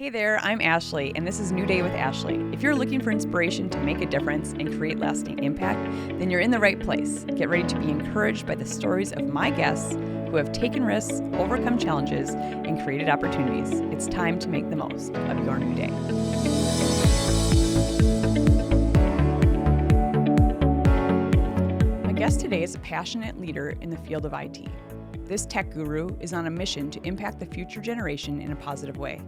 Hey there, I'm Ashley, and this is New Day with Ashley. If you're looking for inspiration to make a difference and create lasting impact, then you're in the right place. Get ready to be encouraged by the stories of my guests who have taken risks, overcome challenges, and created opportunities. It's time to make the most of your new day. My guest today is a passionate leader in the field of IT. This tech guru is on a mission to impact the future generation in a positive way.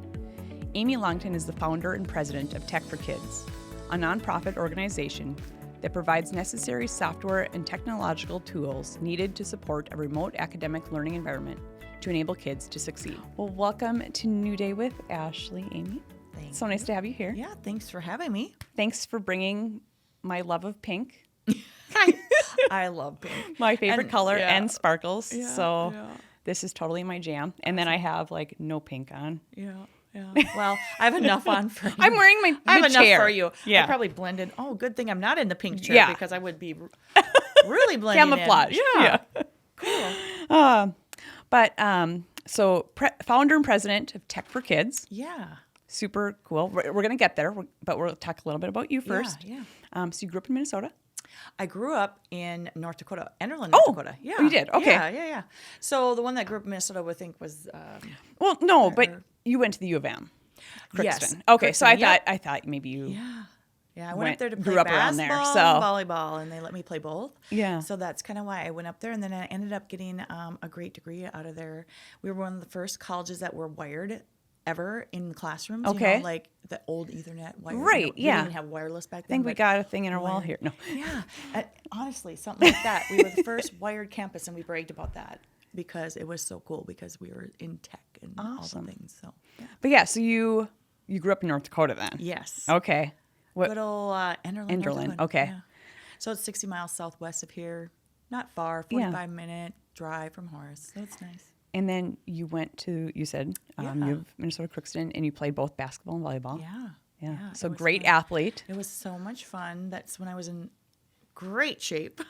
Amy Longtin is the founder and president of Tech4Kids, a nonprofit organization that provides necessary software and technological tools needed to support a remote academic learning environment to enable kids to succeed. Well, welcome to New Day with Ashley, Amy. Thanks. So nice to have you here. Yeah, thanks for having me. Thanks for bringing my love of pink, I love pink. my favorite And- color, yeah. and sparkles. Yeah, So yeah. this is totally my jam. And then I have like no pink on. Yeah. Well, I have enough on for you. I'm wearing I have the chair. enough for you. Yeah. I probably blended. Oh, good thing I'm not in the pink chair Yeah. because I would be really blending Camouflage. in. Yeah. Cool. So founder and president of Tech4Kids. Yeah. Super cool. We're going to get there, but we'll talk a little bit about you first. Yeah. So you grew up in Minnesota? I grew up in North Dakota, Enderlin, Oh, North Dakota. Yeah. you did? Okay. Yeah. So the one that grew up in Minnesota, I think, was Well, no, but you went to the U of M. Crookston. Yes, Okay, so Crookston, yep. I thought maybe you. Yeah, I went Went- up there to grew play up around there, basketball so- and volleyball, and they let me play both. Yeah. So that's kind of why I went up there, and then I ended up getting a great degree out of there. We were one of the first colleges that were wired ever in classrooms. Okay. You know, like the old Ethernet wires. Right, We yeah. didn't have wireless back I then. think we but got a thing in our wall wired. here. No. Yeah. Honestly, something like that. We were the first wired campus, and we bragged about that because it was so cool because we were in tech and all Awesome. the things. So, yeah. But yeah, so you grew up in North Dakota then? Yes. Okay. What? Good old Enderlin. North Enderlin, Dakota. okay. Yeah. So it's 60 miles southwest of here. Not far, Yeah. 45-minute drive from Horace. So it's nice. And then you went to, you said, Yeah. you have Minnesota Crookston, and you played both basketball and volleyball. Yeah. So it was great fun. athlete. It was so much fun. That's when I was in great shape.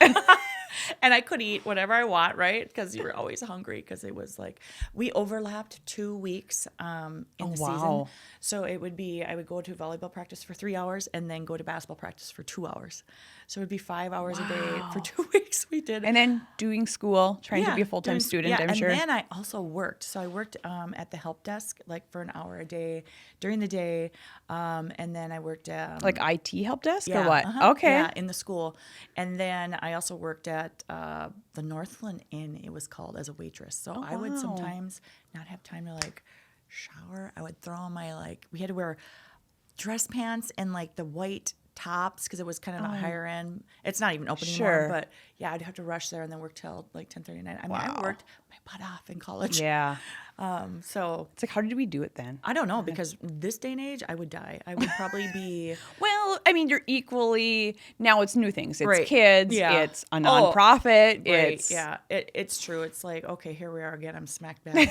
And I could eat whatever I want, right? Because you were always hungry because it was like, we overlapped 2 weeks in the season. wow. So it would be, I would go to volleyball practice for 3 hours and then go to basketball practice for 2 hours. So it would be 5 hours a day for 2 weeks we did. And then doing school, trying to be a full-time student, I'm sure. And then I also worked. So I worked at the help desk like for an hour a day during the day. And then I worked Like IT help desk or what? Okay. Yeah, in the school. And then I also worked at the Northland Inn, it was called, as a waitress. So I would wow. sometimes not have time to like shower. I would throw on my we had to wear dress pants and like the white tops because it was kind of a higher end. It's not even open Sure. anymore, but yeah, I'd have to rush there and then work till like 10:30 at night. I mean, I Wow. worked my butt off in college. Yeah. So It's like, how did we do it then? I don't know because this day and age, I would die. I would probably be. Well, I mean, you're equally, now it's new things. It's Right. kids, Yeah. it's a nonprofit, Right, it's yeah, it's true. It's like, okay, here we are again. I'm smack bang,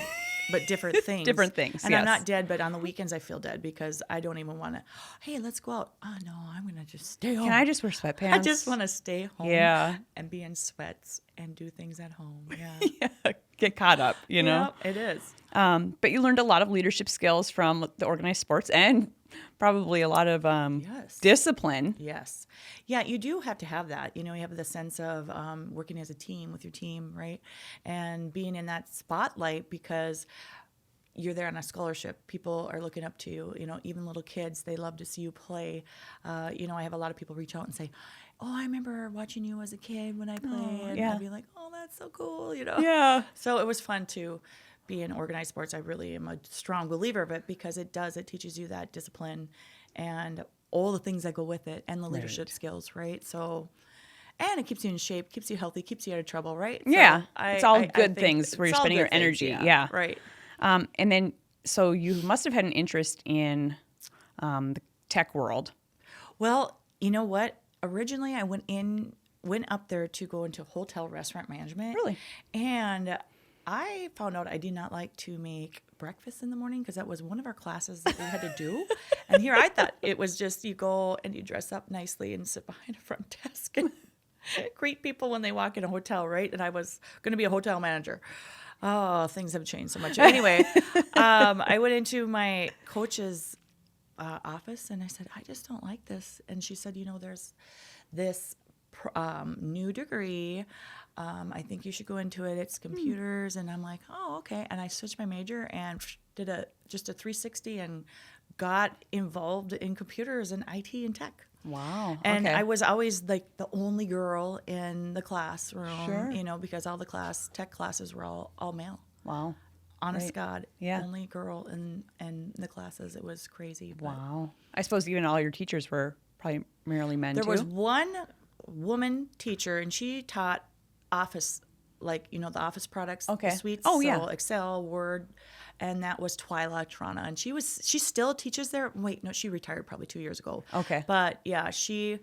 but different things. Different things, And I'm yes. not dead, but on the weekends I feel dead because I don't even want to. Hey, let's go out. Oh no, I'm gonna just stay home. Can I just wear sweatpants? I just want to stay home. Yeah. And be in sweats and do things at home. Yeah. Yeah, get caught up, you know? Yep, it is. But you learned a lot of leadership skills from the organized sports and probably a lot of Yes. discipline. Yes. Yeah, you do have to have that. You know, you have the sense of working as a team with your team, right? And being in that spotlight because you're there on a scholarship. People are looking up to you. You know, even little kids, they love to see you play. You know, I have a lot of people reach out and say, oh, I remember watching you as a kid when I played. yeah. I'd be like, oh, that's so cool, you know? Yeah. So it was fun to be in organized sports. I really am a strong believer of it because it teaches you that discipline and all the things that go with it and the leadership skills, right? So, and it keeps you in shape, keeps you healthy, keeps you out of trouble, right? So Yeah. It's all I good think things where it's you're all spending your good things, energy. Yeah. Right. And then, so you must have had an interest in the tech world. Well, you know what? Originally, I went up there to go into hotel restaurant management. Really? And I found out I did not like to make breakfast in the morning because that was one of our classes that we had to do. And here I thought it was just you go and you dress up nicely and sit behind a front desk and greet people when they walk in a hotel, right? And I was going to be a hotel manager. Oh, things have changed so much. Anyway, I went into my coach's office and I said, I just don't like this. And she said, there's this new degree. I think you should go into it. It's computers. And I'm like, oh, okay. And I switched my major and did just a 360 and got involved in computers and IT and tech. Wow. And okay. I was always like the only girl in the classroom, Sure. because all the tech classes were all male. Wow. Honest Right. God, Yeah. only girl in the classes. It was crazy. But Wow. I suppose even all your teachers were primarily men there too. was one woman teacher, and she taught Office, the Office products, Okay. the suites. Oh, so yeah. Excel, Word, and that was Twyla Trana, and she still teaches there. Wait, no, she retired probably 2 years ago. Okay. But yeah, she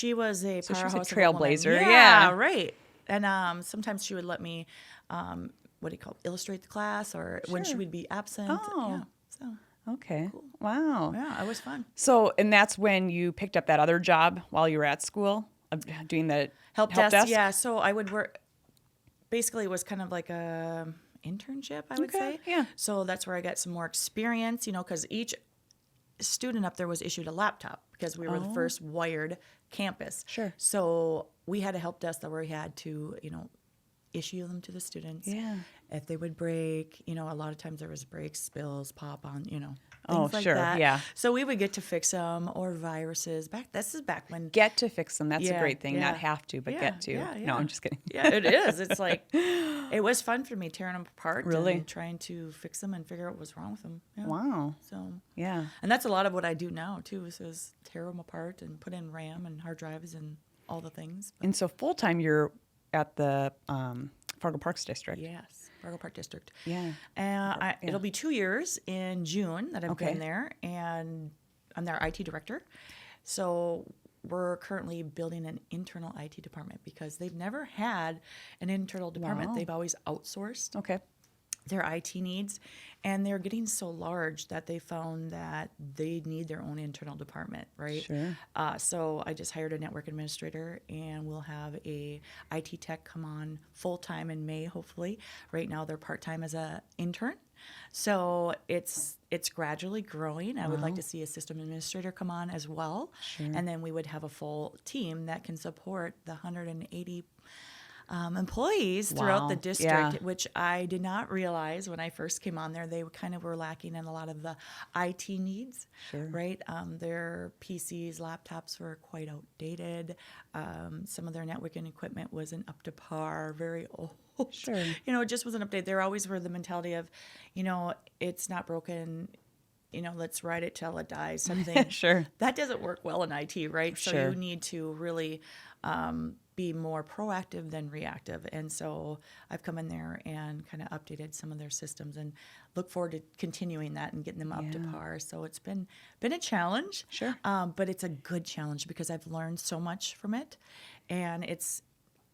was a So she was a powerhouse of a woman. trailblazer, Yeah, yeah. right. And sometimes she would let me, what do you call it, illustrate the class, or when she Sure. would be absent. Oh. Yeah, so Okay. Wow. yeah, it was fun. So, and that's when you picked up that other job while you were at school, of doing the Help desk. Yeah, so I would work. Basically, it was kind of like a internship, I would Okay, say. yeah. So that's where I got some more experience, because each student up there was issued a laptop because we were the first wired campus. Sure. So we had a help desk that where we had to, issue them to the students. Yeah. If they would break, a lot of times there was breaks, spills, pop on, things Oh, like sure, that. yeah. So we would get to fix them, or viruses. This is back when. Get to fix them. That's a Yeah, great thing. Not yeah. have to, but Yeah, get to. yeah, No, yeah. I'm just kidding. Yeah, it is. It's like, it was fun for me tearing them apart. Really? And trying to fix them and figure out what was wrong with them. Yeah. Wow. So, Yeah. and that's a lot of what I do now too, is tear them apart and put in RAM and hard drives and all the things. But And so full time, you're at the Fargo Parks District. yes, Fargo Park District. Yeah. And it'll be 2 years in June that I've Okay. been there, and I'm their IT director. So we're currently building an internal IT department because they've never had an internal department. Wow. They've always outsourced Okay. their IT needs, and they're getting so large that they found that they need their own internal department, right? Sure. So I just hired a network administrator, and we'll have a IT tech come on full-time in May, hopefully. Right now they're part-time as a intern. So it's gradually growing. I would like to see a system administrator come on as well. Sure. And then we would have a full team that can support the 180 employees throughout the Wow. district, Yeah. which I did not realize when I first came on there. They kind of were lacking in a lot of the IT needs, Sure. right? Their PCs, laptops were quite outdated. Some of their networking equipment wasn't up to par, very old. Sure. It just wasn't updated. There always were the mentality of, it's not broken, let's ride it till it dies, something. Sure. That doesn't work well in IT, right? Sure. So you need to really be more proactive than reactive. And so I've come in there and kind of updated some of their systems and look forward to continuing that and getting them up to Yeah. par. So it's been a challenge. Sure. But it's a good challenge because I've learned so much from it. And it's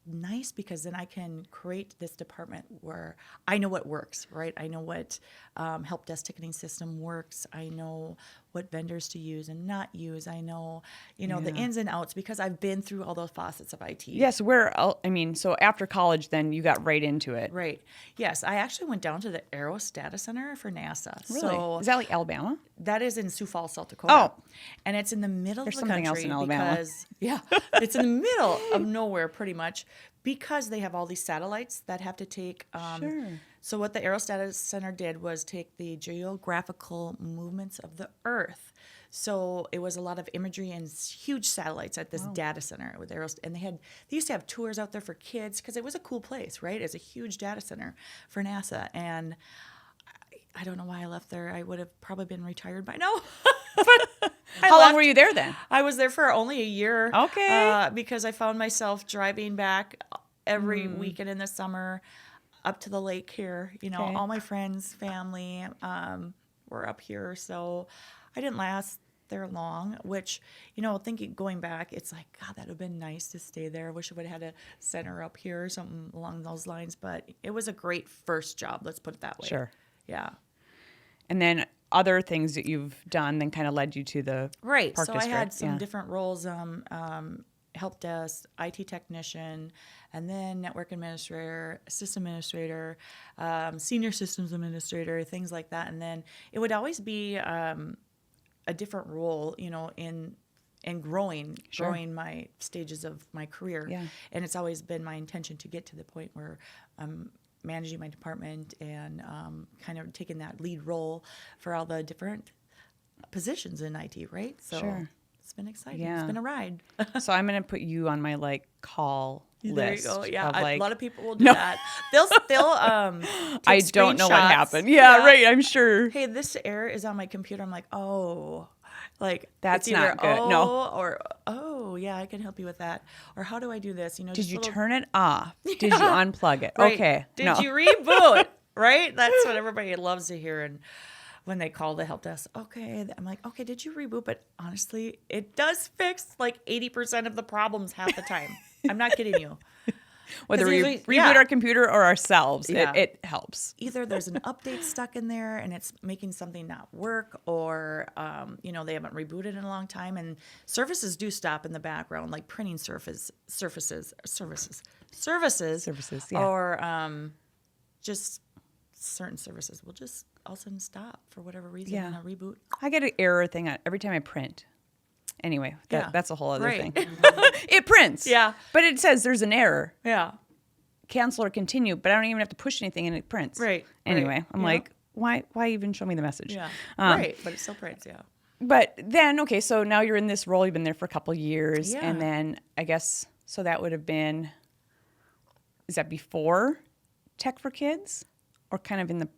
nice because then I can create this department where I know what works, right? I know what help desk ticketing system works. I know what vendors to use and not use. I know, the Yeah. ins and outs because I've been through all those facets of IT. Yes. So after college, then you got right into it. Right. Yes. I actually went down to the Aeros Data Center for NASA. Really? So Is that like Alabama? that is in Sioux Falls, South Dakota. Oh. And it's in the middle There's of the something else country in Alabama. because it's in the middle of nowhere pretty much because they have all these satellites that have to take Sure. So what the Aeros Data Center did was take the geographical movements of the Earth. So it was a lot of imagery and huge satellites at this data center with Aeros, and they used to have tours out there for kids because it was a cool place, right? It's a huge data center for NASA, and I don't know why I left there. I would have probably been retired by now. But How long were you there then? I was there for only a year. Okay. Because I found myself driving back every weekend in the summer up to the lake here. Okay. All my friends, family were up here. So I didn't last there long, which, going back, it's like, God, that would have been nice to stay there. I wish I would have had a center up here or something along those lines. But it was a great first job. Let's put it that way. Sure. Yeah. And then other things that you've done then kind of led you to the Right. Park So District. I had some Yeah. different roles help desk, IT technician, and then network administrator, system administrator, senior systems administrator, things like that. And then it would always be a different role, in growing my stages of my career. Yeah. And it's always been my intention to get to the point where I'm managing my department and kind of taking that lead role for all the different positions in IT, right? So Sure. it's been exciting. Yeah. It's been a ride. So I'm going to put you on my call There list. you go. Yeah, of, a lot of people will do that. They'll I take don't know what screenshots. happened. Yeah, right. I'm sure. Hey, this error is on my computer. I'm like, oh, like That's it's either, not good. No. or yeah, I can help you with that. Or how do I do this? Did just you little- turn it off? Did you unplug it? Right. Okay. Did no. you reboot? Right. That's what everybody loves to hear. And when they call the help desk, okay, I'm like, okay, did you reboot? But honestly, it does fix like 80% of the problems half the time. I'm not kidding you. Whether 'Cause we usually- reboot yeah. our computer or ourselves, Yeah. it helps. Either there's an update stuck in there and it's making something not work, or they haven't rebooted in a long time, and services do stop in the background, like printing services, yeah. or just certain services will just all of a sudden stop for whatever reason Yeah. and a reboot. I get an error thing every time I print. Anyway, Yeah. that's a whole other Right. thing. It prints. Yeah. But it says there's an error. Yeah. Cancel or continue, but I don't even have to push anything and it prints. Right. Anyway, Right. I'm Yeah. like, why even show me the message? Yeah. Um, Right. But it still prints. Yeah. But then, okay, so now you're in this role. You've been there for a couple of years. Yeah. And then I guess, so that would have been, is that before Tech4Kids? Or kind of in the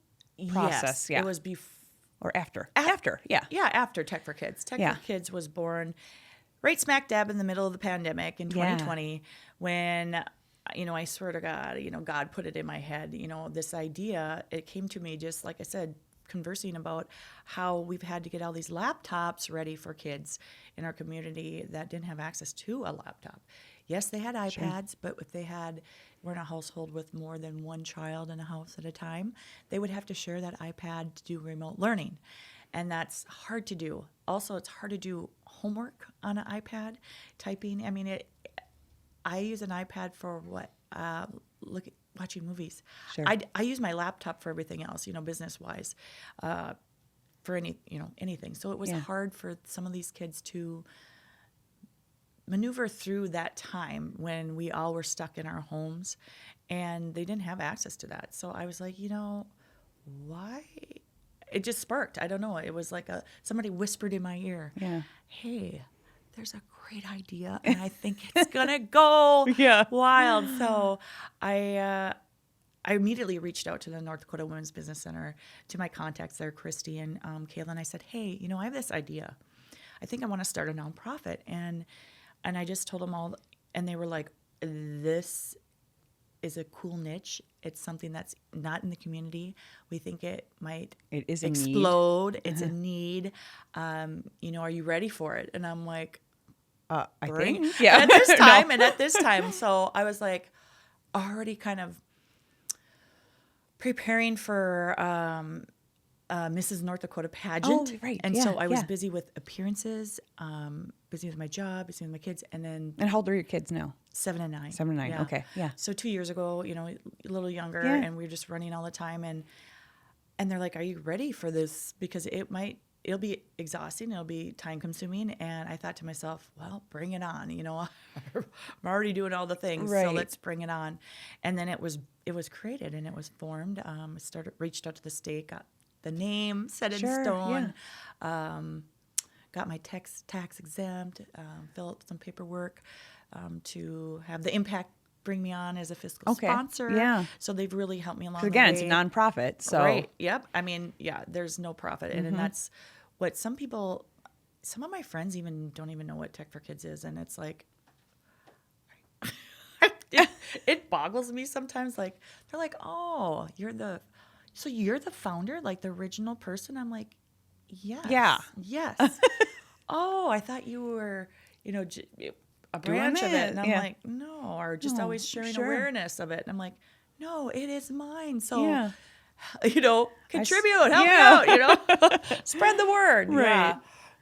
process? Yes. Yeah. It was before. Or after? After, yeah. Yeah, after Tech4Kids. Tech4Kids was born right smack dab in the middle of the pandemic in 2020 when, I swear to God, God put it in my head, this idea. It came to me just, like I said, conversing about how we've had to get all these laptops ready for kids in our community that didn't have access to a laptop. Yes, they had iPads, but if we're in a household with more than one child in a house at a time, they would have to share that iPad to do remote learning. And that's hard to do. Also, it's hard to do homework on an iPad, typing. I mean, I use an iPad for what? Watching movies. Sure. I use my laptop for everything else, business-wise, for anything. So it was hard for some of these kids to maneuver through that time when we all were stuck in our homes and they didn't have access to that. So I was like, why? It just sparked. I don't know. It was like somebody whispered in my ear, hey, there's a great idea and I think it's going to go wild. So I immediately reached out to the North Dakota Women's Business Center, to my contacts there, Christy and Kayla, and I said, hey, I have this idea. I think I want to start a nonprofit. And I just told them all, and they were like, this is a cool niche. It's something that's not in the community. We think it might explode. A need. It's a need. Are you ready for it? And I'm like, I bring think. Yeah. At this time and at this time. So I was like already kind of preparing for Mrs. North Dakota pageant. Oh, right. And Yeah, so I was yeah. busy with appearances, busy with my job, busy with my kids, and then And how old are your kids now? 7 and 9. 7 and 9. Yeah. Okay. Yeah. So 2 years ago, a little younger, Yeah. and we were just running all the time, and they're like, "Are you ready for this? Because it'll be exhausting, it'll be time consuming." And I thought to myself, well, bring it on. I'm already doing all the things, so Right. let's bring it on. And then it was created and it was formed. Reached out to the state, got the name set in Sure, stone. Got my tax exempt, filled out some paperwork to have the impact bring me on as a fiscal sponsor. Yeah. So they've really helped me along So the again, way. it's a nonprofit. So Right. Yep. I mean, there's no profit. And that's what some of my friends even don't even know what Tech4Kids is. And it's like, it boggles me sometimes. Like, they're like, oh, you're the founder, like the original person. I'm like, yes. Yeah. Yes. Oh, I thought you were, a branch of it. And I'm like, no, or just always sharing awareness of it. And I'm like, no, it is mine. So, contribute, help me out, spread the word. Right.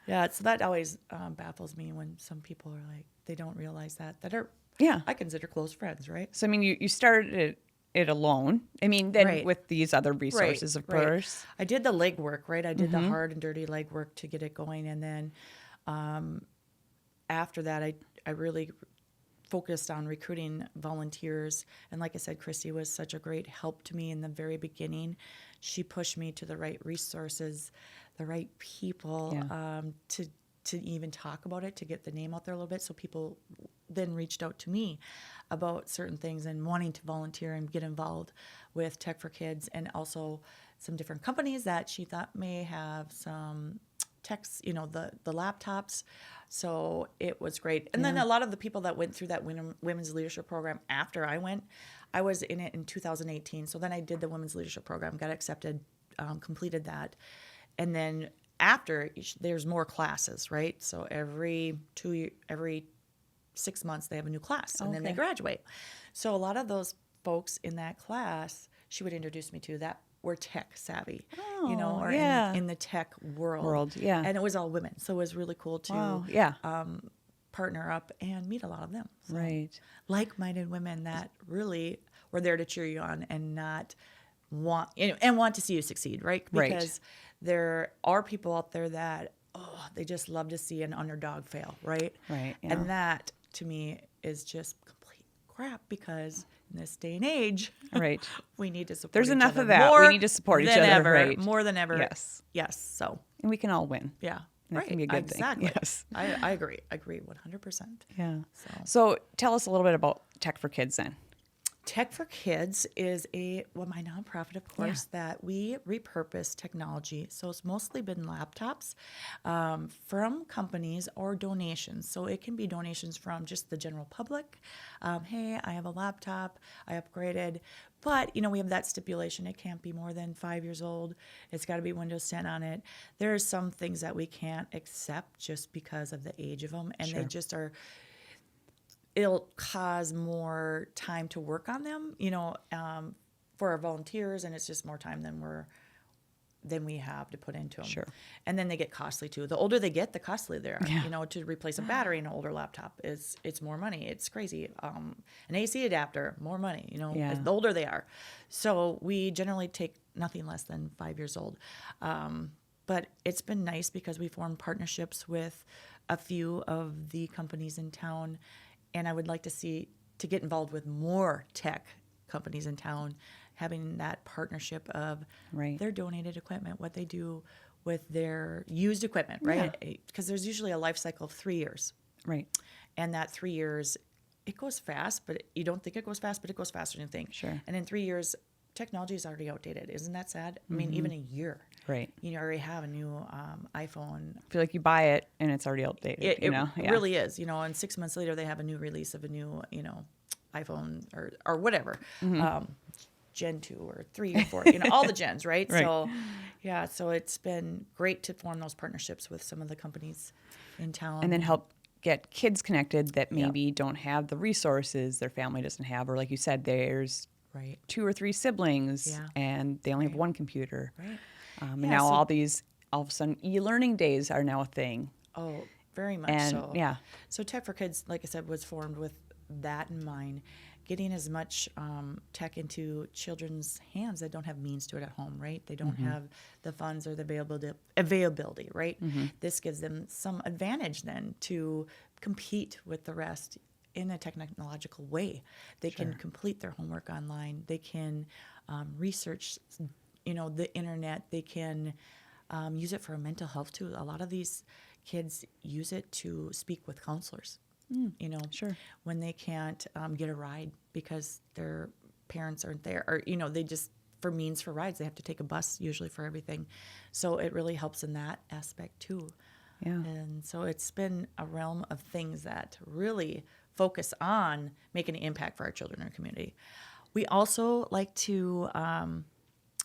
Yeah. So that always baffles me when some people are like, they don't realize that are, Yeah. I consider close friends, right? So, I mean, you started it alone. I mean, then Right. with these other resources, of course. I did the legwork, right? I did the hard and dirty legwork to get it going. And then after that, I really focused on recruiting volunteers. And like I said, Christy was such a great help to me in the very beginning. She pushed me to the right resources, the right people to even talk about it, to get the name out there a little bit. So people then reached out to me about certain things and wanting to volunteer and get involved with Tech4Kids, and also some different companies that she thought may have some techs, the laptops. So it was great. And then a lot of the people that went through that women's leadership program after I went, I was in it in 2018. So then I did the women's leadership program, got accepted, completed that. And then after, there's more classes, right? So every 6 months they have a new class, and then they graduate. So a lot of those folks in that class, she would introduce me to that were tech savvy, or in the tech world. And it was all women. So it was really cool to partner up and meet a lot of them. So like-minded women that really were there to cheer you on and not want to see you succeed, right? Because there are people out there that, they just love to see an underdog fail, right? Right. Yeah. And that, to me, is just complete crap, because in this day and age, we need to support There's each enough other of that. We need to support each other. Right. More than ever. Yes. Yes. So. And we can all win. Yeah. And that can be a good exactly. thing. Yes. I agree. I agree 100%. Yeah. So tell us a little bit about Tech4Kids then. Tech4Kids is my nonprofit, of course, that we repurpose technology. So it's mostly been laptops from companies or donations. So it can be donations from just the general public. Hey, I have a laptop, I upgraded. But, we have that stipulation. It can't be more than 5 years old. It's got to be Windows 10 on it. There are some things that we can't accept just because of the age of them. And they just are... It'll cause more time to work on them, for our volunteers, and it's just more time than we have to put into them. Sure. And then they get costly too. The older they get, the costlier they are. Yeah. To replace a battery in an older laptop it's more money. It's crazy. An AC adapter, more money. As the older they are. So we generally take nothing less than 5 years old. But it's been nice because we formed partnerships with a few of the companies in town. And I would like to get involved with more tech companies in town, having that partnership of their donated equipment, what they do with their used equipment, right? Because there's usually a life cycle of 3 years. Right. And that 3 years, it goes fast, but you don't think it goes fast, but it goes faster than you think. Sure. And in 3 years, technology is already outdated. Isn't that sad? I mean, even a year. Right. You already have a new iPhone. I feel like you buy it and it's already outdated. It really is. And 6 months later, they have a new release of a new, iPhone or whatever, Gen 2 or 3 or 4, all the gens, right? So, so it's been great to form those partnerships with some of the companies in town. And then help get kids connected that maybe don't have the resources their family doesn't have. Or like you said, there's 2 or 3 siblings and they only have one computer. Right. And now all of a sudden, e-learning days are now a thing. Oh, very much so. Yeah. So Tech4Kids, like I said, was formed with that in mind, getting as much tech into children's hands that don't have means to it at home, right? They don't have the funds or the availability, right? This gives them some advantage then to compete with the rest in a technological way. They can complete their homework online. They can research the internet. They can use it for mental health too. A lot of these kids use it to speak with counselors, when they can't get a ride because their parents aren't there, or, they just, for means for rides, they have to take a bus usually for everything. So it really helps in that aspect too. Yeah. And so it's been a realm of things that really focus on making an impact for our children in our community. We also like to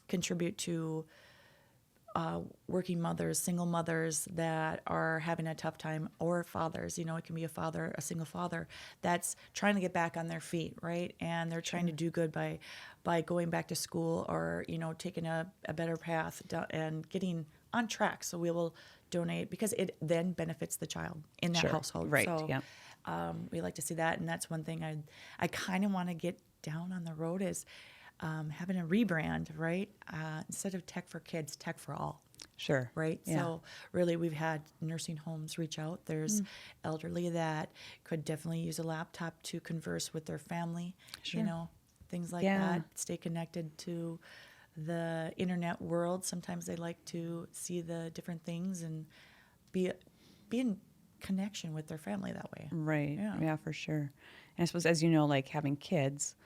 contribute to working mothers, single mothers that are having a tough time, or fathers. It can be a single father that's trying to get back on their feet, right? And they're trying to do good by going back to school, or taking a better path and getting on track. So we will donate, because it then benefits the child in that Sure. household. Right. So Yeah. we like to see that, and that's one thing I kind of want to get down on the road is having a rebrand, right? Instead of Tech for Kids, Tech for All. Sure. Right. Yeah. So really, we've had nursing homes reach out. There's elderly that could definitely use a laptop to converse with their family, Sure. you know, things like Yeah. that. Stay connected to the internet world. Sometimes they like to see the different things and be in connection with their family that way. Right. Yeah. Yeah, for sure. And I suppose, as you know, like having kids,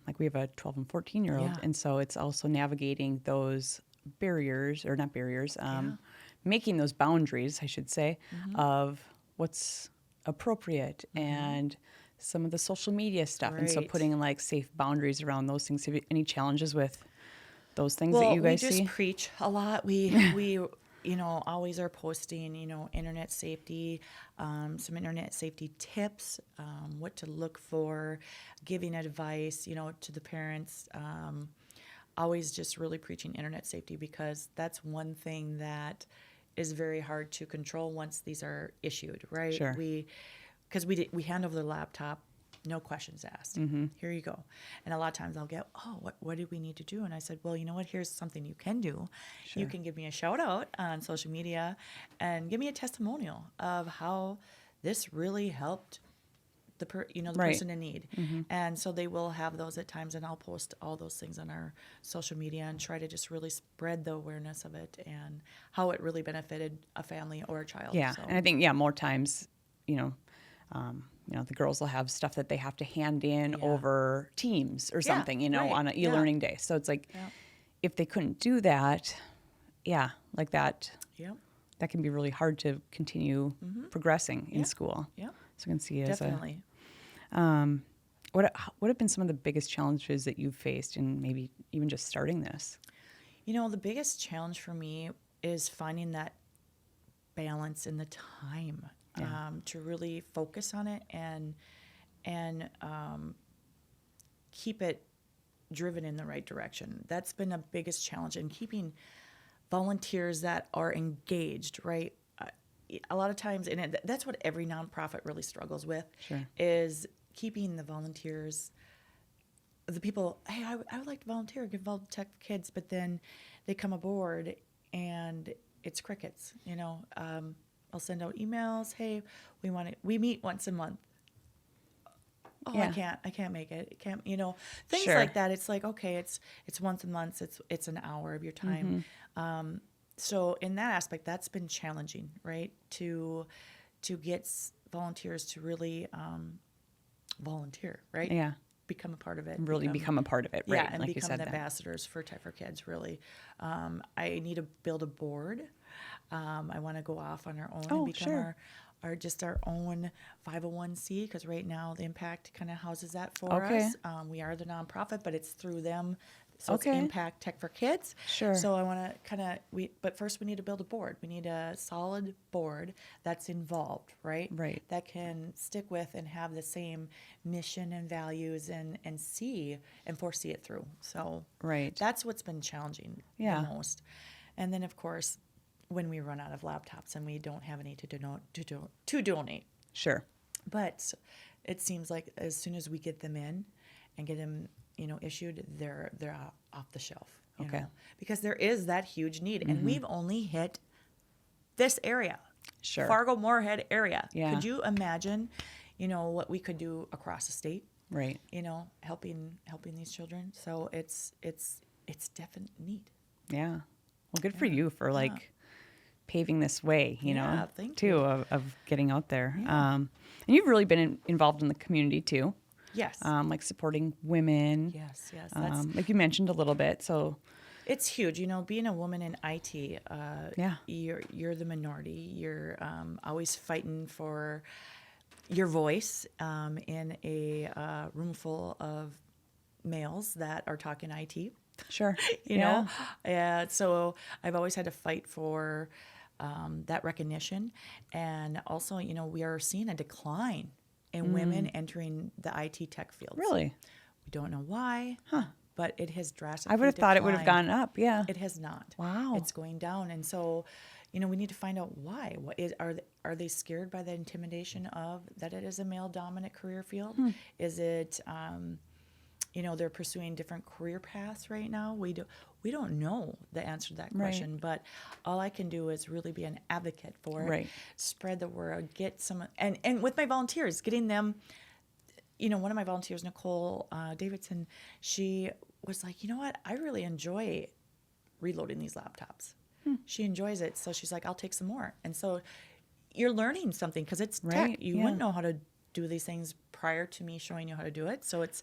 like we have a 12 and 14-year-old, Yeah. and so it's also navigating those barriers, or not barriers, making those boundaries, I should say, of what's appropriate and some of the social media stuff. And so Right. putting like safe boundaries around those things. Have you any challenges with those things that Well, you guys we just see? preach a lot. We always are posting, internet safety, some internet safety tips, what to look for, giving advice, to the parents. Always just really preaching internet safety, because that's one thing that is very hard to control once these are issued, right? Sure. Because we hand over the laptop, no questions asked. Here you go. And a lot of times I'll get, what do we need to do? And I said, well, you know what? Here's something you can do. Sure. You can give me a shout out on social media and give me a testimonial of how this really helped the Right. person in need. And so they will have those at times, and I'll post all those things on our social media and try to just really spread the awareness of it and how it really benefited a family or a child. Yeah. So, And I think, more times, the girls will have stuff that they have to hand in Yeah. over Teams or Yeah, something, right. on an e-learning day. So it's like, Yeah. if they couldn't do that, like that, Yep. that can be really hard to continue progressing in Yeah. school. Yep. So I can see it as Definitely. what have been some of the biggest challenges that you've faced in maybe even just starting this? The biggest challenge for me is finding that balance in the time to really focus on it and keep it driven in the right direction. That's been the biggest challenge, and keeping volunteers that are engaged, right? A lot of times, and that's what every nonprofit really struggles with, Sure. is keeping the volunteers, the people, hey, I would like to volunteer, get involved with Tech4Kids, but then they come aboard and it's crickets. I'll send out emails, hey, we meet once a month. Oh, Yeah. I can't make it. Things Sure. like that. It's like, okay, it's once a month. It's an hour of your time. So in that aspect, that's been challenging, right? To get volunteers to really volunteer, right? Yeah. Become a part of it. Really become a part of it, right? Yeah, and like you become said the that. ambassadors for Tech4Kids, really. I need to build a board. I want to go off on our own and become sure. our own 501c, because right now the Impact kind of houses that for Okay. us. We are the nonprofit, but it's through them. So Okay. it's Impact Tech4Kids. Sure. So I want to but first we need to build a board. We need a solid board that's involved, right? Right. That can stick with and have the same mission and values and see and foresee it through. So Right. that's what's been challenging Yeah. the most. And then of course, when we run out of laptops and we don't have any to donate. Sure. But it seems like as soon as we get them in and get them, issued, they're off the shelf. you Okay. know, because there is that huge need, and we've only hit this area, Sure. Fargo-Moorhead area. Yeah. Could you imagine, what we could do across the state? Right. Helping these children. So it's definite need. Yeah. Well, good for you for paving this way, Yeah, thank too, you. of getting out there. Yeah. And you've really been involved in the community too, Yes. like supporting women. Yes. That's Like you mentioned a little bit. So it's huge. Being a woman in IT. Yeah. You're the minority. You're always fighting for your voice in a room full of males that are talking IT. sure. you know so I've always had to fight for that recognition, and also we are seeing a decline in women entering the IT tech fields. Really? We don't know why, but it has drastically I would have thought it would have declined. gone up. Yeah. It has not. Wow. It's going down. And so we need to find out why. Are they scared by the intimidation of that it is a male dominant career field? Is it they're pursuing different career paths right now? We don't know the answer to that question, but all I can do is really be an advocate for it, spread the word, get some, and with my volunteers, getting them, one of my volunteers, Nicole Davidson, she was like, you know what, I really enjoy reloading these laptops. She enjoys it. So she's like, I'll take some more. And so you're learning something because it's tech. You wouldn't know how to do these things prior to me showing you how to do it. So it's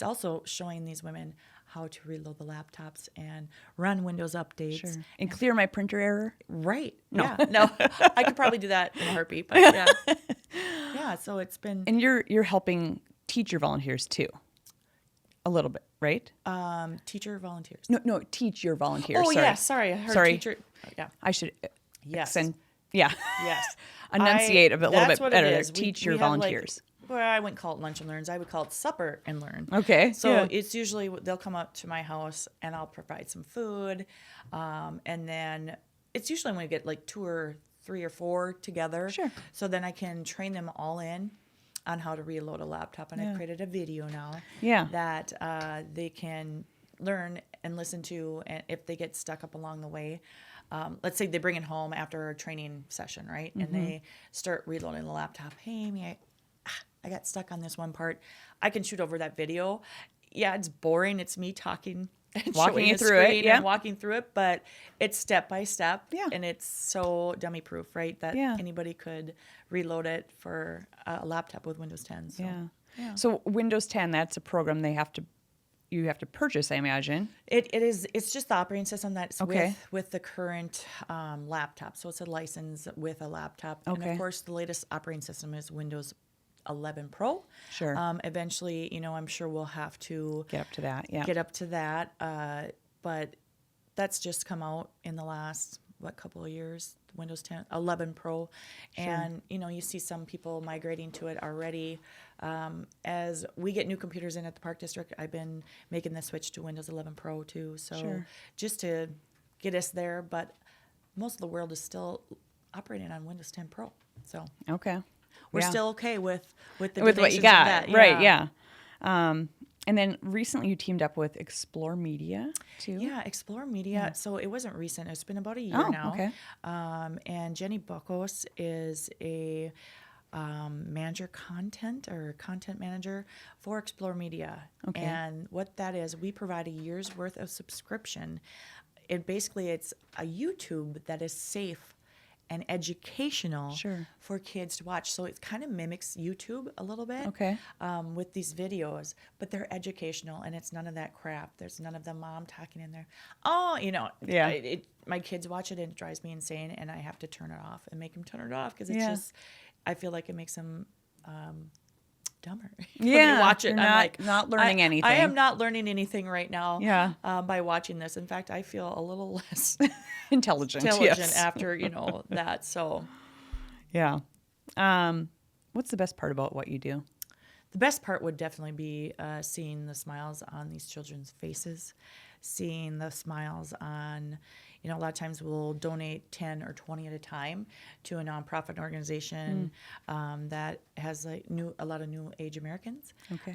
also showing these women how to reload the laptops and run Windows updates. Sure. And clear my printer error. Right. No. Yeah. No. I could probably do that in a heartbeat. But yeah. Yeah. So it's been. And you're helping teach your volunteers too. A little bit, right? Teacher volunteers. No, teach your volunteers. Oh, sorry. yeah. Sorry. I heard teacher. Yeah. I should. Yes. Yeah. Yes. Enunciate a little bit better. It is. Teach your volunteers. I wouldn't call it lunch and learns. I would call it supper and learn. Okay. So it's usually they'll come up to my house and I'll provide some food. And then it's usually when we get like 2 or 3 or 4 together. Sure. So then I can train them all in on how to reload a laptop. And I've created a video now that they can learn and listen to, and if they get stuck up along the way. Let's say they bring it home after a training session, right? And they start reloading the laptop. Hey, Amy, I got stuck on this one part. I can shoot over that video. Yeah, it's boring. It's me talking and walking you through it, and walking through it, but it's step by step, Yeah. and it's so dummy proof, right? That anybody could reload it for a laptop with Windows 10. So, yeah. So Windows 10, that's a program you have to purchase, I imagine. It is. It's just the operating system that's with the current laptop. So it's a license with a laptop. Okay. And of course, the latest operating system is Windows 11 Pro. Sure. Eventually, I'm sure we'll have to get up to that. Yeah. Get up to that. But that's just come out in the last couple of years. Windows 10, 11 Pro, and you see some people migrating to it already. As we get new computers in at the Park District, I've been making the switch to Windows 11 Pro too. So just to get us there, but most of the world is still operating on Windows 10 Pro. So we're still okay with what you got, that. Right? Yeah. And then recently you teamed up with Explore Media too. Yeah, Explore Media. Yeah. So it wasn't recent. It's been about a year now. Okay. And Jenny Buckos is a content manager for Explore Media. Okay. And what that is, we provide a year's worth of subscription. It's a YouTube that is safe and educational for kids to watch. So it kind of mimics YouTube a little bit with these videos, but they're educational, and it's none of that crap. There's none of the mom talking in there. My kids watch it and it drives me insane, and I have to turn it off and make them turn it off because it's just, I feel like it makes them dumber. When you watch it, I'm not learning anything. I am not learning anything right now by watching this. In fact, I feel a little less intelligent after, that. So, yeah. What's the best part about what you do? The best part would definitely be seeing the smiles on these children's faces, seeing the smiles on, a lot of times we'll donate 10 or 20 at a time to a nonprofit organization that has a lot of new age Americans. Okay.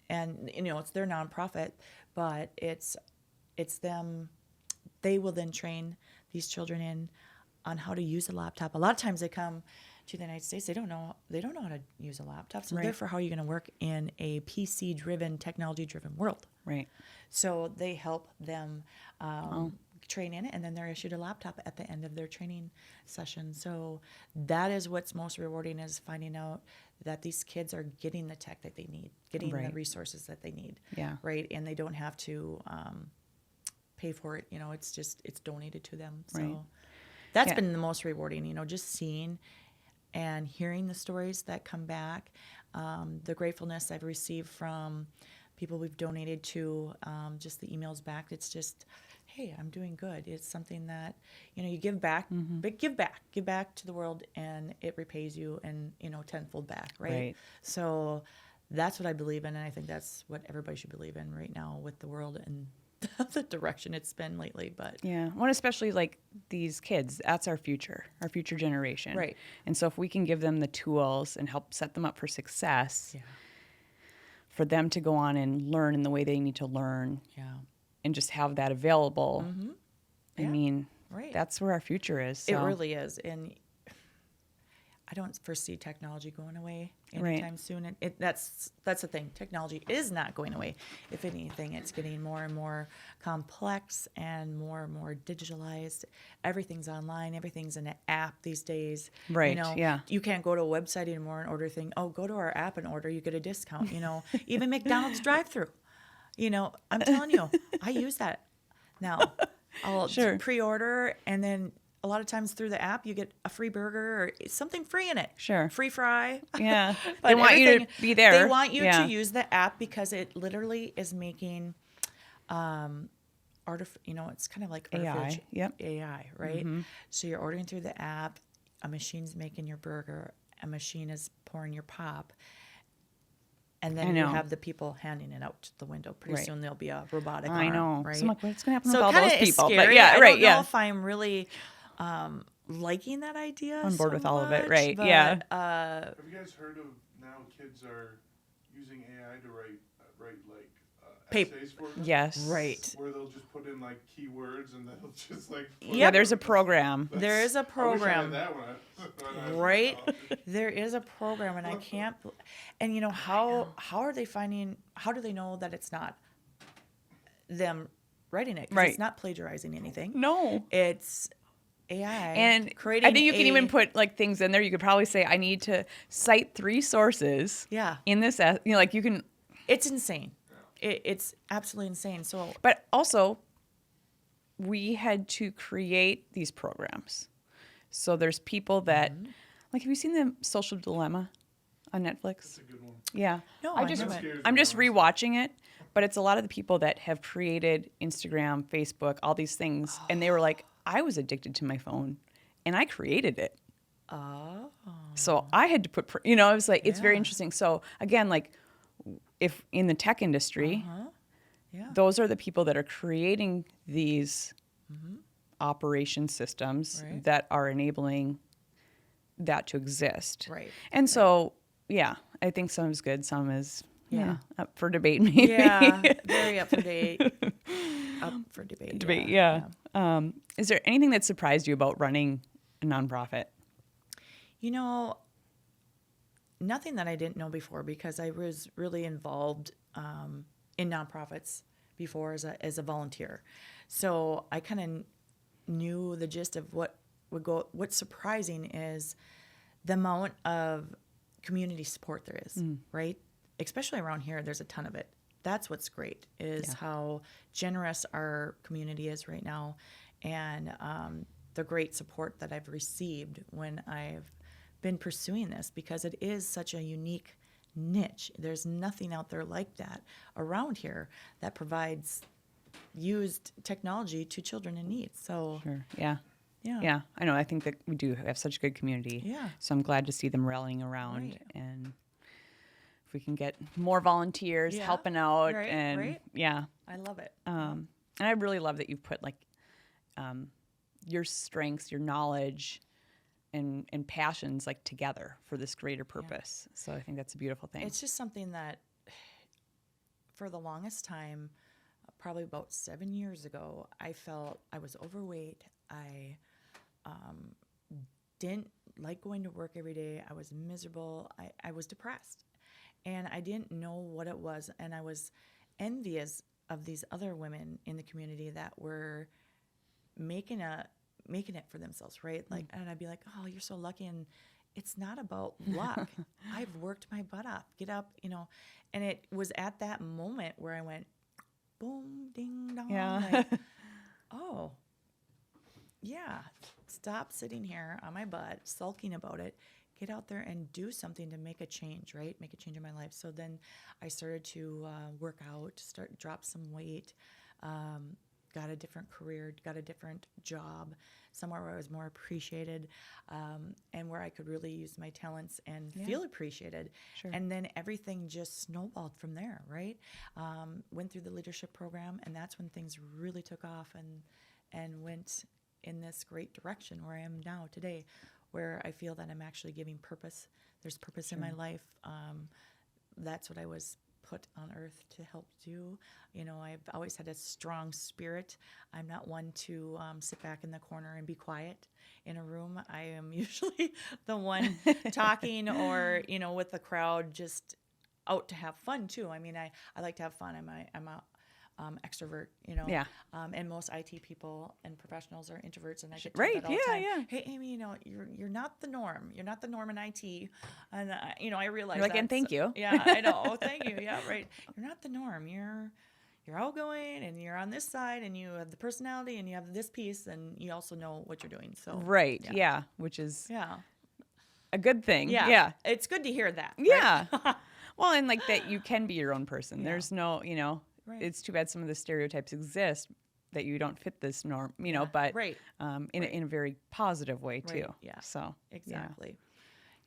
And, it's their nonprofit, but it's them. They will then train these children on how to use a laptop. A lot of times they come to the United States, they don't know how to use a laptop. So therefore, how are you going to work in a PC-driven, technology-driven world? Right. So they help them train in it, and then they're issued a laptop at the end of their training session. So that is what's most rewarding, is finding out that these kids are getting the tech that they need, getting the resources that they need. Yeah. Right. And they don't have to pay for it. It's donated to them. So that's been the most rewarding, just seeing and hearing the stories that come back, the gratefulness I've received from people we've donated to, just the emails back. It's just, hey, I'm doing good. It's something that, you give back, but give back to the world, and it repays you and, tenfold back, right? So that's what I believe in, and I think that's what everybody should believe in right now with the world and the direction it's been lately. But Yeah. Well, especially like these kids, that's our future generation. Right. And so if we can give them the tools and help set them up for success, for them to go on and learn in the way they need to learn and just have that available, I mean, that's where our future is. So. It really is. And I don't foresee technology going away anytime soon. And that's the thing. Technology is not going away. If anything, it's getting more and more complex and more digitalized. Everything's online. Everything's in an app these days. Right. You know, you can't go to a website anymore and order a thing. Oh, go to our app and order. You get a discount. You know, even McDonald's drive-through. You know, I'm telling you, I use that now. I'll pre-order, and then a lot of times through the app, you get a free burger or something free in it. Sure. Free fry. Yeah. They want you to be there. They want you to use the app because it literally is making, it's kind of like AI. Yep. AI, right? So you're ordering through the app. A machine's making your burger. A machine is pouring your pop. And then you have the people handing it out the window. Pretty soon there'll be a robotic arm. I know. Right? So I'm like, what's going to happen So with all those people? Scary. But yeah, I right. don't know if I'm really liking that idea. On board so with all of it, much, right? But, yeah. Have you guys heard of now kids are using AI to write like essays for them? Yes. Right. Where they'll just put in like keywords and they'll just like. Yeah, there's a program. There is a program. I wish I had that one. Right. There is a program, and I can't. And you know how are they finding? How do they know that it's not them writing it? 'Cause Right. It's not plagiarizing anything. No. It's AI. And creating. I think you can even put like things in there. You could probably say, I need to cite 3 sources. Yeah. In this, like you can. It's insane. It's absolutely insane. So, But also, we had to create these programs. So there's people that, like, have you seen the Social Dilemma on Netflix? That's a good one. Yeah. No, I'm I just haven't. rewatching it, but it's a lot of the people that have created Instagram, Facebook, all these things, and they were like, I was addicted to my phone, and I created it. Oh. So I had to put, it was like, it's very interesting. So again, like, if in the tech industry, those are the people that are creating these operation systems that are enabling that to exist. Right. And so, I think some is good, some is up for debate maybe. Yeah, very up for debate. Up for debate. Debate, yeah. Is there anything that surprised you about running a nonprofit? You know, nothing that I didn't know before, because I was really involved in nonprofits before as a volunteer. So I kind of knew the gist of what would go. What's surprising is the amount of community support there is, right? Especially around here, there's a ton of it. That's what's great, is how generous our community is right now, and the great support that I've received when I've been pursuing this, because it is such a unique niche. There's nothing out there like that around here that provides used technology to children in need. So Yeah, I know. I think that we do have such a good community. Yeah. So I'm glad to see them rallying around, Right. and if we can get more volunteers helping out, and I love it. and I really love that you've put like your strengths, your knowledge, and passions like together for this greater purpose. So I think that's a beautiful thing. It's just something that, for the longest time, probably about 7 years ago, I felt I was overweight. I didn't like going to work every day. I was miserable. I was depressed, and I didn't know what it was. And I was envious of these other women in the community that were making it for themselves, right? Like, and I'd be like, "Oh, you're so lucky." And it's not about luck. I've worked my butt off. Get up, And it was at that moment where I went, boom, ding, dong. Yeah. Like, oh, yeah. Stop sitting here on my butt, sulking about it. Get out there and do something to make a change, right? Make a change in my life. So then I started to work out, drop some weight, got a different career, got a different job, somewhere where I was more appreciated, and where I could really use my talents and feel appreciated. Sure. And then everything just snowballed from there, right? Went through the leadership program, and that's when things really took off and went in this great direction where I am now today, where I feel that I'm actually giving purpose. There's purpose in my life. That's what I was put on earth to help do. You know, I've always had a strong spirit. I'm not one to sit back in the corner and be quiet in a room. I am usually the one talking or, you know, with the crowd, just out to have fun too. I mean, I like to have fun. I'm a extrovert, you know. Yeah. And most IT people and professionals are introverts, and I get told Right. that all the time. Yeah. Hey, Amy, you know, you're not the norm. You're not the norm in IT, and you know, I realize. You're like, and that's- thank you. Yeah, I know. Oh, thank you. Yeah, right. You're not the norm. You're outgoing, and you're on this side, and you have the personality, and you have this piece, and you also know what you're doing. So. Right. Yeah. Which is Yeah. a good thing. Yeah. Yeah. It's good to hear that. Right? Yeah. Well, and like that you can be your own person. Yeah. There's no, you know, Right. it's too bad some of the stereotypes exist that you don't fit this norm, you know, Yeah. but Right. in a very positive way too. Right. Yeah. So Exactly.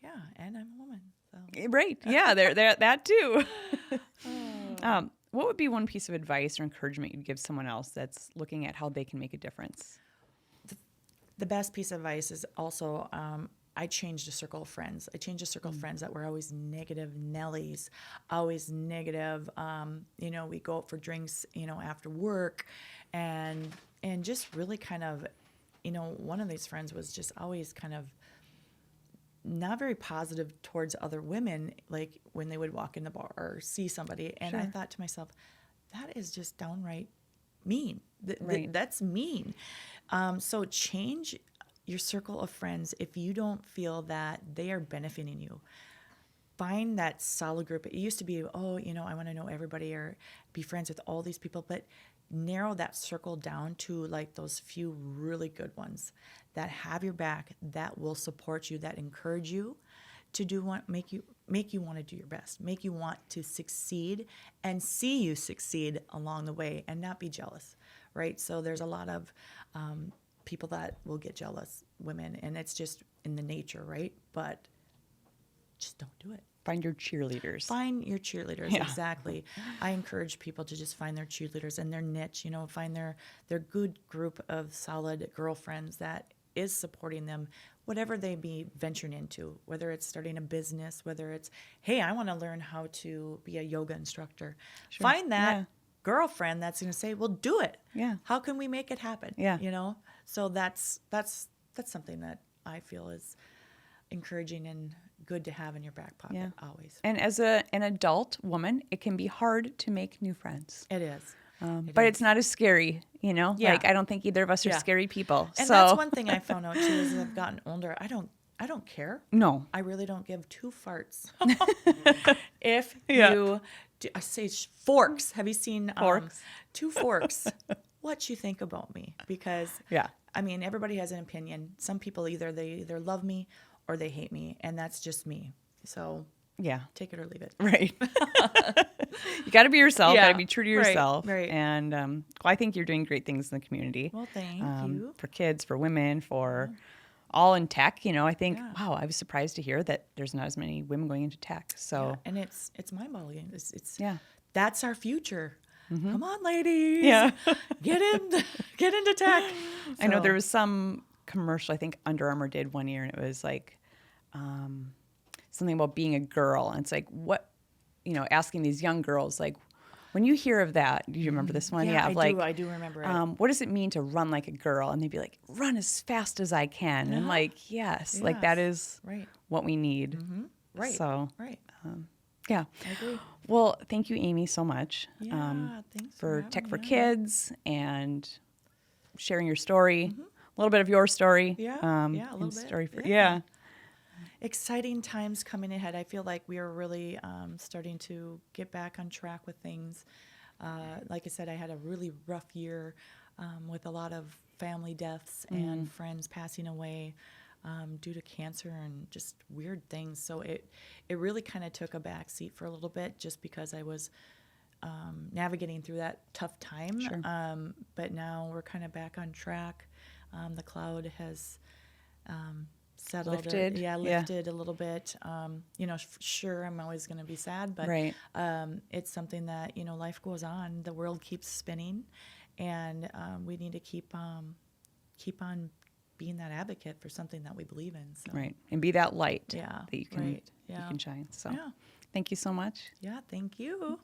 Yeah, and I'm a woman. So. Right. Yeah. There that too. What would be one piece of advice or encouragement you'd give someone else that's looking at how they can make a difference? The best piece of advice is also I changed a circle of friends. I changed a circle of friends that were always negative Nellies, always negative. You know, we go out for drinks, you know, after work, and just really kind of, you know, one of these friends was just always kind of not very positive towards other women, like when they would walk in the bar or see somebody. And I thought to myself, that is just downright mean. Right. That's mean. So change your circle of friends if you don't feel that they are benefiting you. Find that solid group. It used to be, oh, you know, I want to know everybody or be friends with all these people, but narrow that circle down to like those few really good ones that have your back, that will support you, that encourage you to do what make you want to do your best, make you want to succeed and see you succeed along the way and not be jealous, right? So there's a lot of people that will get jealous, women, and it's just in the nature, right? But just don't do it. Find your cheerleaders. Find your cheerleaders, Yeah. exactly. I encourage people to just find their cheerleaders and their niche, you know, find their good group of solid girlfriends that is supporting them, whatever they be venturing into, whether it's starting a business, whether it's, hey, I want to learn how to be a yoga instructor. Sure. Find that Yeah. girlfriend that's going to say, well, do it. Yeah. How can we make it happen? Yeah. You know? So that's something that I feel is encouraging and good to have in your back pocket always. And as an adult woman, it can be hard to make new friends. It is. But it's not as scary, you know? Yeah. Like, I don't think either of us are Yeah. scary people. And so that's one thing I found out too is as I've gotten older, I don't care. No. I really don't give two farts. If Yeah. you do, I say forks. Have you seen Forks. two forks? What you think about me? Because Yeah. I mean, everybody has an opinion. Some people they either love me or they hate me, and that's just me. So Yeah. take it or leave it. Right. You got to be yourself. Got Yeah. to be true to Right, yourself. right. And well, I think you're doing great things in the community. Well, thank you. For kids, for women, for all in tech. You know, I think, Yeah. wow, I was surprised to hear that there's not as many women going into tech. So, Yeah, and it's mind-boggling. It's yeah. that's our future. Come on, ladies. Yeah. get into tech. I know So- there was some commercial I think Under Armour did one year, and it was like something about being a girl, and it's like, what, you know, asking these young girls, like, when you hear of that, do you remember this one? Yeah, of I do remember it. what does it mean to run like a girl? And they'd be like, run as fast as I can. And like, yes, like that is Right. what we need. Right. So, Right. yeah. I agree. Well, thank you, Amy, so much Yeah, thanks for having Tech me for on. Kids and sharing your story, a little bit of your story. Yeah, and yeah, a little bit. Story for, Yeah. Exciting times coming ahead. I feel like we are really starting to get back on track with things. Like I said, I had a really rough year with a lot of family deaths and friends passing away due to cancer and just weird things. So it really kind of took a back seat for a little bit just because I was navigating through that tough time. Sure. But now we're kind of back on track. The cloud has settled. Lifted. Lifted a little bit. Sure, I'm always going to be sad, but Right. it's something that, life goes on. The world keeps spinning, and we need to keep on being that advocate for something that we believe in. So. Right. And be that light Yeah. that you can, Right. you Yeah. can shine. So Yeah. thank you so much. Yeah. Thank you.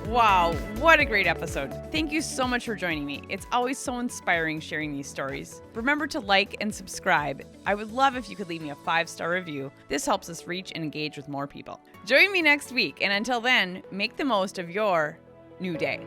Wow, what a great episode. Thank you so much for joining me. It's always so inspiring sharing these stories. Remember to like and subscribe. I would love if you could leave me a 5-star review. This helps us reach and engage with more people. Join me next week, and until then, make the most of your new day.